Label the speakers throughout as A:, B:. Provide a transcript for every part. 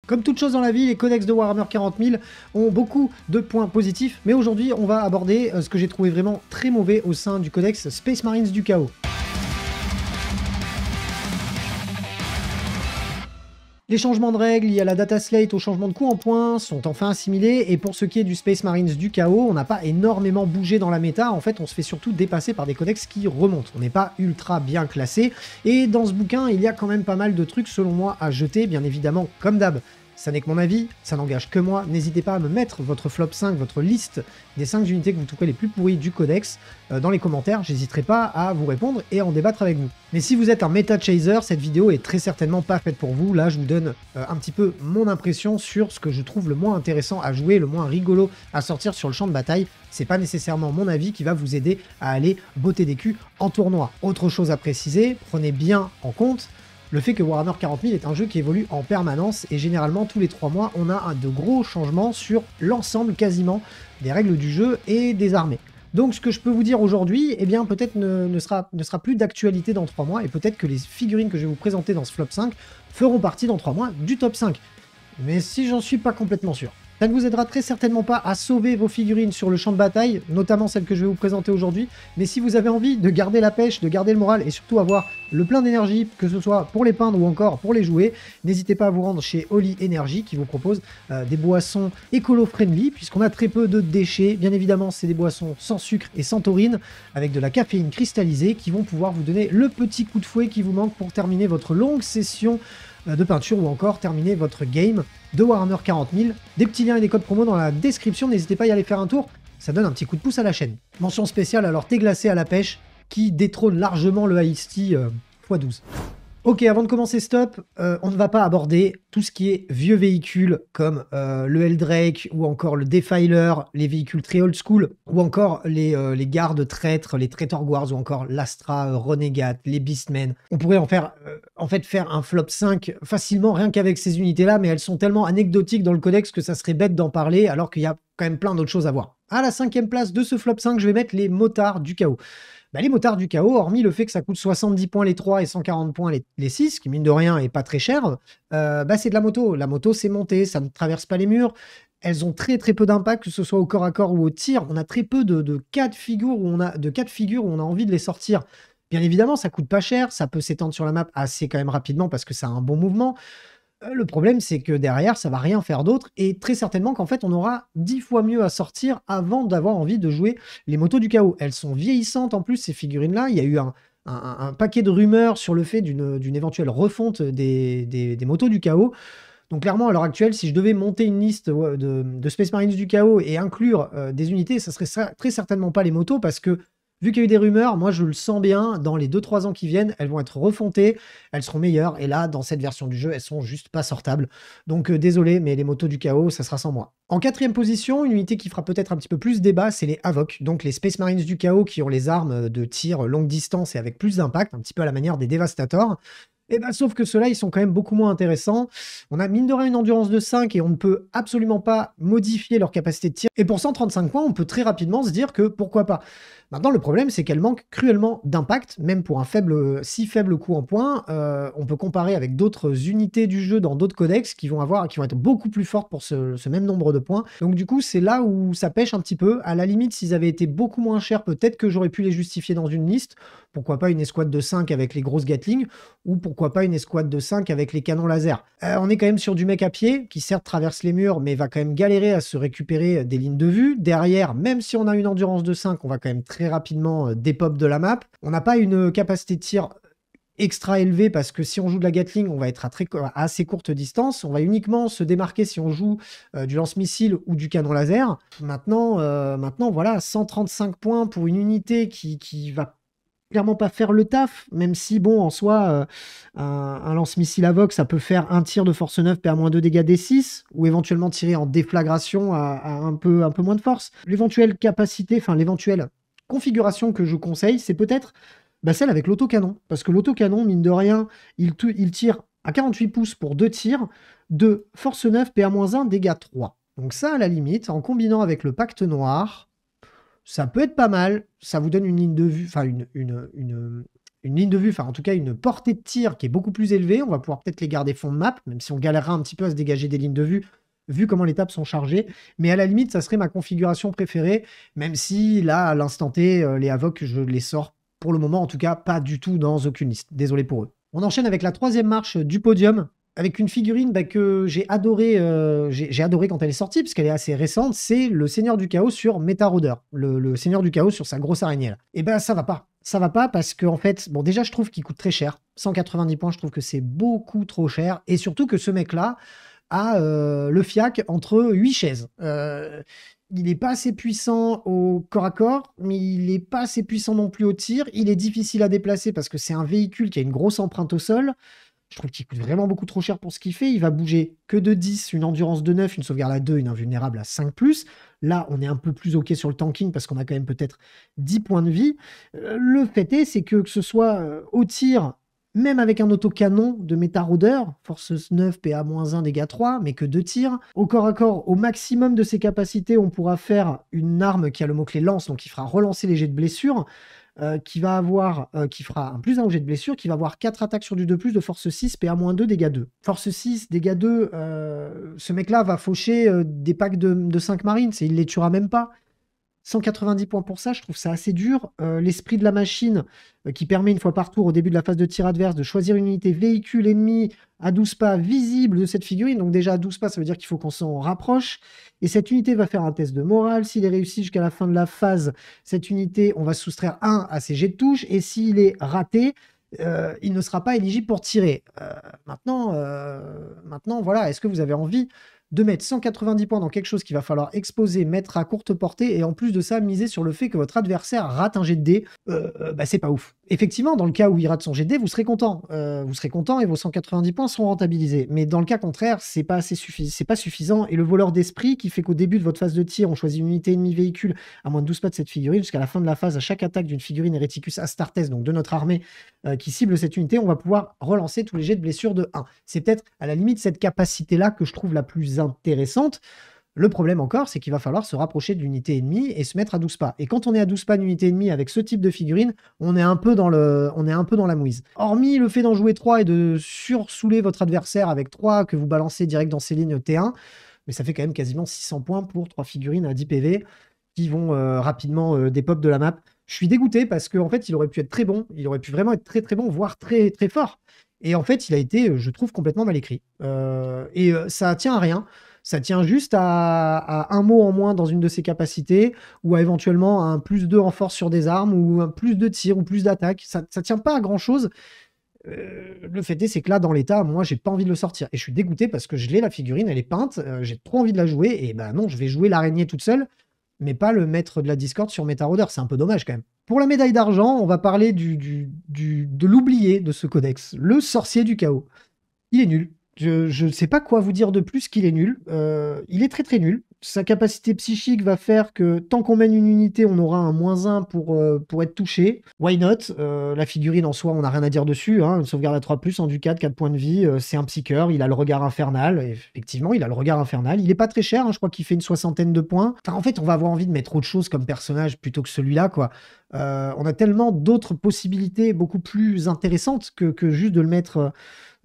A: Comme toute chose dans la vie, les codex de Warhammer 40 000 ont beaucoup de points positifs, mais aujourd'hui on va aborder ce que j'ai trouvé vraiment très mauvais au sein du codex Space Marines du Chaos. Les changements de règles liés à la data slate au changement de coût en points sont enfin assimilés, et pour ce qui est du Space Marines du Chaos, on n'a pas énormément bougé dans la méta. En fait, on se fait surtout dépasser par des codex qui remontent. On n'est pas ultra bien classé, et dans ce bouquin, il y a quand même pas mal de trucs selon moi à jeter, bien évidemment, comme d'hab. Ça n'est que mon avis, ça n'engage que moi. N'hésitez pas à me mettre votre flop 5, votre liste des 5 unités que vous trouvez les plus pourries du codex dans les commentaires. J'hésiterai pas à vous répondre et à en débattre avec vous. Mais si vous êtes un méta chaser, cette vidéo est très certainement pas faite pour vous. Là, je vous donne un petit peu mon impression sur ce que je trouve le moins intéressant à jouer, le moins rigolo à sortir sur le champ de bataille. C'est pas nécessairement mon avis qui va vous aider à aller botter des culs en tournoi. Autre chose à préciser, prenez bien en compte le fait que Warhammer 40 000 est un jeu qui évolue en permanence, et généralement tous les 3 mois on a de gros changements sur l'ensemble quasiment des règles du jeu et des armées. Donc ce que je peux vous dire aujourd'hui, eh bien peut-être ne sera plus d'actualité dans 3 mois, et peut-être que les figurines que je vais vous présenter dans ce flop 5 feront partie dans 3 mois du top 5. Mais si j'en suis pas complètement sûr. Ça ne vous aidera très certainement pas à sauver vos figurines sur le champ de bataille, notamment celles que je vais vous présenter aujourd'hui, mais si vous avez envie de garder la pêche, de garder le moral et surtout avoir le plein d'énergie, que ce soit pour les peindre ou encore pour les jouer, n'hésitez pas à vous rendre chez Holy Energy qui vous propose des boissons écolo-friendly, puisqu'on a très peu de déchets. Bien évidemment, c'est des boissons sans sucre et sans taurine, avec de la caféine cristallisée qui vont pouvoir vous donner le petit coup de fouet qui vous manque pour terminer votre longue session de peinture ou encore terminer votre game de Warhammer 40 000. Des petits liens et des codes promo dans la description, n'hésitez pas à y aller faire un tour, ça donne un petit coup de pouce à la chaîne. Mention spéciale alors thé glacé à la pêche qui détrône largement le Ice Tea x12. Ok, avant de commencer stop, on ne va pas aborder tout ce qui est vieux véhicules comme le Eldrake ou encore le Defiler, les véhicules très old school, ou encore les gardes traîtres, les Traitor Guards, ou encore l'Astra Renegade, les Beastmen. On pourrait en faire un flop 5 facilement rien qu'avec ces unités-là, mais elles sont tellement anecdotiques dans le codex que ça serait bête d'en parler alors qu'il y a quand même plein d'autres choses à voir. À la 5e place de ce flop 5, je vais mettre les motards du chaos. Bah, les motards du chaos, hormis le fait que ça coûte 70 points les 3 et 140 points les 6, qui mine de rien est pas très cher, c'est de la moto. La moto, c'est monté, ça ne traverse pas les murs. Elles ont très peu d'impact, que ce soit au corps à corps ou au tir. On a très peu de cas de figure où on a envie de les sortir. Bien évidemment, ça coûte pas cher, ça peut s'étendre sur la map assez quand même rapidement parce que ça a un bon mouvement. Le problème, c'est que derrière, ça va rien faire d'autre, et très certainement qu'en fait, on aura 10 fois mieux à sortir avant d'avoir envie de jouer les motos du chaos. Elles sont vieillissantes en plus, ces figurines-là. Il y a eu un paquet de rumeurs sur le fait d'une éventuelle refonte des motos du chaos. Donc clairement, à l'heure actuelle, si je devais monter une liste de Space Marines du chaos et inclure des unités, ça serait très certainement pas les motos, parce que vu qu'il y a eu des rumeurs, moi je le sens bien, dans les 2-3 ans qui viennent, elles vont être refontées, elles seront meilleures, et là, dans cette version du jeu, elles sont juste pas sortables. Donc désolé, mais les motos du chaos, ça sera sans moi. En 4e position, une unité qui fera peut-être un petit peu plus débat, c'est les Havoc, donc les Space Marines du chaos qui ont les armes de tir longue distance et avec plus d'impact, un petit peu à la manière des Devastators. Et ben, sauf que ceux-là, ils sont quand même beaucoup moins intéressants. On a mine de rien une endurance de 5 et on ne peut absolument pas modifier leur capacité de tir. Et pour 135 points, on peut très rapidement se dire que pourquoi pas. Maintenant, le problème, c'est qu'elle manque cruellement d'impact, même pour un si faible coût en points. On peut comparer avec d'autres unités du jeu dans d'autres codex qui vont être beaucoup plus fortes pour ce même nombre de points. Donc du coup, c'est là où ça pêche un petit peu. À la limite, s'ils avaient été beaucoup moins chers, peut-être que j'aurais pu les justifier dans une liste. Pourquoi pas une escouade de 5 avec les grosses Gatling, ou pourquoi pas une escouade de 5 avec les canons laser. On est quand même sur du mec à pied, qui certes traverse les murs, mais va quand même galérer à se récupérer des lignes de vue. Derrière, même si on a une endurance de 5, on va quand même très rapidement dépop de la map. On n'a pas une capacité de tir extra élevée, parce que si on joue de la Gatling, on va être à assez courte distance. On va uniquement se démarquer si on joue du lance-missile ou du canon laser. Maintenant, voilà, 135 points pour une unité qui va clairement pas faire le taf, même si, bon, en soi, un lance-missile Avoc, ça peut faire un tir de force 9, perd moins 2 dégâts D6, ou éventuellement tirer en déflagration à un peu moins de force. L'éventuelle configuration que je conseille, c'est peut-être celle avec l'autocanon. Parce que l'autocanon, mine de rien, il tire à 48 pouces pour 2 tirs, de force 9, PA-1, dégâts 3. Donc ça, à la limite, en combinant avec le pacte noir, ça peut être pas mal. Ça vous donne une ligne de vue, enfin une ligne de vue, enfin en tout cas une portée de tir qui est beaucoup plus élevée. On va pouvoir peut-être les garder fond de map, même si on galérera un petit peu à se dégager des lignes de vue, vu comment les tables sont chargées. Mais à la limite, ça serait ma configuration préférée, même si là, à l'instant T, les Avoc, je les sors pour le moment, en tout cas, pas du tout dans aucune liste. Désolé pour eux. On enchaîne avec la troisième marche du podium, avec une figurine que j'ai adoré, j'ai adoré quand elle est sortie, puisqu'elle est assez récente, c'est le Seigneur du Chaos sur Meta-Raider, le Seigneur du Chaos sur sa grosse araignée. Là. Et ben ça va pas. Ça va pas parce que, en fait, bon, déjà, je trouve qu'il coûte très cher. 190 points, je trouve que c'est beaucoup trop cher. Et surtout que ce mec-là a le fiac entre 8 chaises. Il n'est pas assez puissant au corps à corps, mais il n'est pas assez puissant non plus au tir. Il est difficile à déplacer parce que c'est un véhicule qui a une grosse empreinte au sol. Je trouve qu'il coûte vraiment beaucoup trop cher pour ce qu'il fait. Il va bouger que de 10, une endurance de 9, une sauvegarde à 2, une invulnérable à 5+. Là, on est un peu plus OK sur le tanking parce qu'on a quand même peut-être 10 points de vie. Le fait est, c'est que ce soit au tir, même avec un autocanon de Meta-Raider, force 9, PA-1, dégâts 3, mais que 2 tirs. Au corps à corps, au maximum de ses capacités, on pourra faire une arme qui a le mot-clé lance, donc qui fera relancer les jets de blessure. Qui fera un plus 1 au jet de blessure, qui va avoir 4 attaques sur du 2+, de force 6, PA-2, dégâts 2. Force 6, dégâts 2, ce mec-là va faucher des packs de 5 marines, il les tuera même pas. 190 points pour ça, je trouve ça assez dur. L'esprit de la machine qui permet une fois par tour au début de la phase de tir adverse de choisir une unité véhicule ennemi à 12 pas visible de cette figurine. Donc déjà à 12 pas, ça veut dire qu'il faut qu'on s'en rapproche. Et cette unité va faire un test de morale. S'il est réussi jusqu'à la fin de la phase, cette unité, on va se soustraire 1 à ses jets de touche. Et s'il est raté, il ne sera pas éligible pour tirer. Maintenant, voilà, est-ce que vous avez envie de mettre 190 points dans quelque chose qu'il va falloir exposer, mettre à courte portée, et en plus de ça, miser sur le fait que votre adversaire rate un jet de dés, c'est pas ouf. Effectivement, dans le cas où il rate son jet de dés, vous serez content. Vous serez content et vos 190 points seront rentabilisés. Mais dans le cas contraire, c'est pas suffisant. Et le voleur d'esprit qui fait qu'au début de votre phase de tir, on choisit une unité ennemie véhicule à moins de 12 pas de cette figurine, jusqu'à la fin de la phase, à chaque attaque d'une figurine Hereticus Astartes, donc de notre armée, qui cible cette unité, on va pouvoir relancer tous les jets de blessure de 1. C'est peut-être à la limite cette capacité-là que je trouve la plus intéressante. Le problème encore, c'est qu'il va falloir se rapprocher de l'unité ennemie et se mettre à 12 pas. Et quand on est à 12 pas d'unité ennemie avec ce type de figurine, on est un peu dans la mouise. Hormis le fait d'en jouer 3 et de sursouler votre adversaire avec 3 que vous balancez direct dans ses lignes T1, mais ça fait quand même quasiment 600 points pour 3 figurines à 10 PV qui vont rapidement dépop de la map. Je suis dégoûté parce qu'en fait, il aurait pu être très bon. Il aurait pu vraiment être très très bon, voire très très fort. Et en fait, il a été, je trouve, complètement mal écrit. Ça tient à rien. Ça tient juste à un mot en moins dans une de ses capacités, ou à éventuellement un +2 en force sur des armes, ou un plus de tir, ou plus d'attaque. Ça tient pas à grand-chose. Le fait est, c'est que là, dans l'état, moi, j'ai pas envie de le sortir. Et je suis dégoûté parce que je l'ai, la figurine, elle est peinte, j'ai trop envie de la jouer, et ben non, je vais jouer l'araignée toute seule, mais pas le maître de la Discord sur Meta-Raider. C'est un peu dommage quand même. Pour la médaille d'argent, on va parler de l'oublié de ce codex, le sorcier du chaos. Il est nul. Je ne sais pas quoi vous dire de plus qu'il est nul. Il est très très nul. Sa capacité psychique va faire que tant qu'on mène une unité, on aura un -1 pour être touché. Why not? La figurine en soi, on n'a rien à dire dessus. Hein. Une sauvegarde à 3+, en du 4 points de vie. C'est un psycheur, il a le regard infernal. Et effectivement, il a le regard infernal. Il n'est pas très cher, hein. Je crois qu'il fait une 60aine de points. Enfin, en fait, on va avoir envie de mettre autre chose comme personnage plutôt que celui-là, quoi. On a tellement d'autres possibilités beaucoup plus intéressantes que juste de le mettre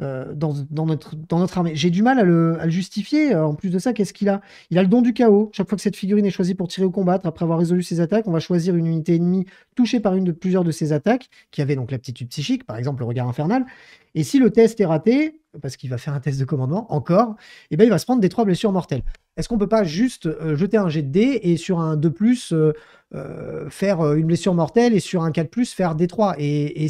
A: dans notre armée. J'ai du mal à le justifier. En plus de ça, qu'est-ce qu'il a? Il a le don du chaos. Chaque fois que cette figurine est choisie pour tirer ou combattre, après avoir résolu ses attaques, on va choisir une unité ennemie touchée par une de plusieurs de ses attaques, qui avait donc l'aptitude psychique, par exemple le regard infernal. Et si le test est raté, parce qu'il va faire un test de commandement, encore, et ben il va se prendre des 3 blessures mortelles. Est-ce qu'on peut pas juste jeter un jet de dés et sur un 2+, faire une blessure mortelle et sur un 4+, faire des 3 et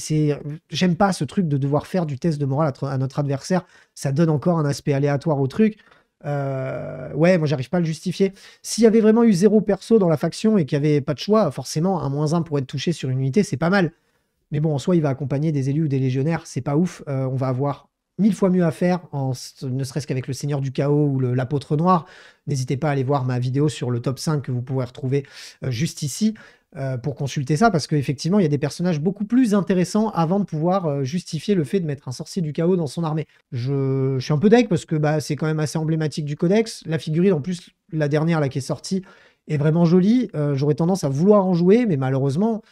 A: j'aime pas ce truc de devoir faire du test de morale à notre adversaire. Ça donne encore un aspect aléatoire au truc. Ouais, moi j'arrive pas à le justifier. S'il y avait vraiment eu 0 perso dans la faction et qu'il n'y avait pas de choix, forcément un -1 pour être touché sur une unité, c'est pas mal. Mais bon, en soi, il va accompagner des élus ou des légionnaires, c'est pas ouf. On va avoir 1000 fois mieux à faire, ne serait-ce qu'avec le Seigneur du Chaos ou l'Apôtre Noir. N'hésitez pas à aller voir ma vidéo sur le top 5 que vous pouvez retrouver juste ici pour consulter ça, parce qu'effectivement, il y a des personnages beaucoup plus intéressants avant de pouvoir justifier le fait de mettre un sorcier du chaos dans son armée. Je suis un peu deg parce que c'est quand même assez emblématique du codex. La figurine, en plus, la dernière là, qui est sortie, est vraiment jolie. J'aurais tendance à vouloir en jouer, mais malheureusement,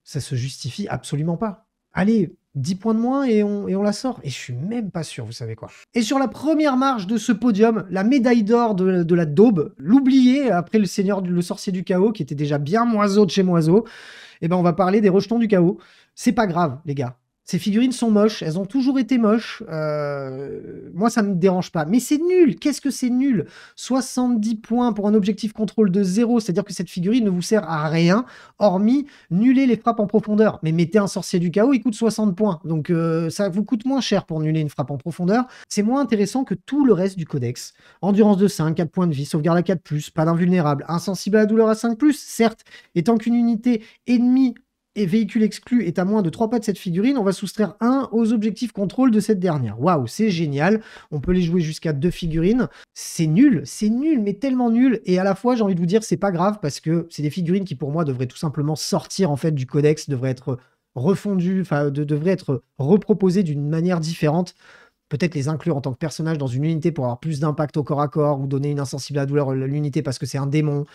A: ça se justifie absolument pas. allez, 10 points de moins et on la sort. Et je suis même pas sûr, vous savez quoi. Et sur la première marche de ce podium, la médaille d'or de la daube, l'oublié après le sorcier du chaos, qui était déjà bien moiseau de chez moiseau, eh ben on va parler des rejetons du chaos. C'est pas grave, les gars. Ces figurines sont moches, elles ont toujours été moches. Moi, ça me dérange pas. Mais c'est nul. Qu'est-ce que c'est nul? 70 points pour un objectif contrôle de 0, c'est-à-dire que cette figurine ne vous sert à rien, hormis nuller les frappes en profondeur. Mais mettez un sorcier du chaos, il coûte 60 points. Donc ça vous coûte moins cher pour nuller une frappe en profondeur. C'est moins intéressant que tout le reste du codex. Endurance de 5, 4 points de vie, sauvegarde à 4+, pas d'invulnérable, insensible à la douleur à 5+, certes, étant qu'une unité ennemie et véhicule exclu est à moins de 3 pas de cette figurine, on va soustraire 1 aux objectifs contrôle de cette dernière. Waouh, c'est génial. On peut les jouer jusqu'à 2 figurines. C'est nul, mais tellement nul. Et à la fois, j'ai envie de vous dire, c'est pas grave parce que c'est des figurines qui, pour moi, devraient tout simplement sortir en fait du codex, devraient être refondues, enfin, devraient être reproposées d'une manière différente. Peut-être les inclure en tant que personnage dans une unité pour avoir plus d'impact au corps à corps ou donner une insensible à la douleur à l'unité parce que c'est un démon,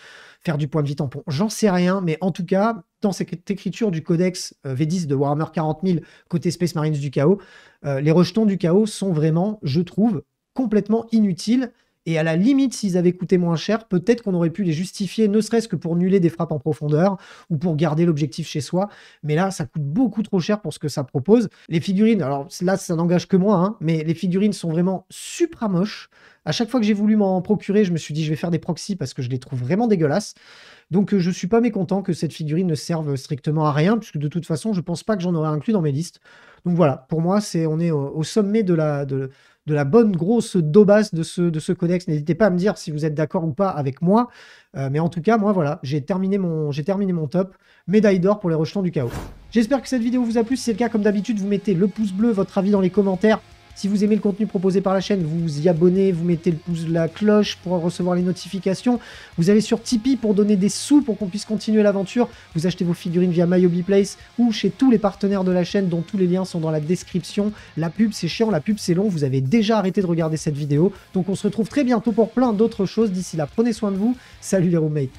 A: faire du point de vie tampon, j'en sais rien, mais en tout cas, dans cette écriture du codex V10 de Warhammer 40 000 côté Space Marines du Chaos, les rejetons du Chaos sont vraiment, je trouve, complètement inutiles. Et à la limite, s'ils avaient coûté moins cher, peut-être qu'on aurait pu les justifier, ne serait-ce que pour nuller des frappes en profondeur ou pour garder l'objectif chez soi. Mais là, ça coûte beaucoup trop cher pour ce que ça propose. Les figurines, alors là, ça n'engage que moi, hein, mais les figurines sont vraiment supra moches. À chaque fois que j'ai voulu m'en procurer, je me suis dit, je vais faire des proxys parce que je les trouve vraiment dégueulasses. Donc, je suis pas mécontent que cette figurine ne serve strictement à rien, puisque de toute façon, je pense pas que j'en aurais inclus dans mes listes. Donc voilà, pour moi, on est au sommet de la bonne grosse daubasse de ce codex. N'hésitez pas à me dire si vous êtes d'accord ou pas avec moi. Mais en tout cas, moi, voilà, j'ai terminé mon top. Médaille d'or pour les rejetons du chaos. J'espère que cette vidéo vous a plu. Si c'est le cas, comme d'habitude, vous mettez le pouce bleu, votre avis dans les commentaires. Si vous aimez le contenu proposé par la chaîne, vous vous y abonnez, vous mettez le pouce, la cloche pour recevoir les notifications. Vous allez sur Tipeee pour donner des sous pour qu'on puisse continuer l'aventure. Vous achetez vos figurines via MyHobbyPlace ou chez tous les partenaires de la chaîne dont tous les liens sont dans la description. La pub c'est chiant, la pub c'est long, vous avez déjà arrêté de regarder cette vidéo. Donc on se retrouve très bientôt pour plein d'autres choses. D'ici là, prenez soin de vous. Salut les roommates.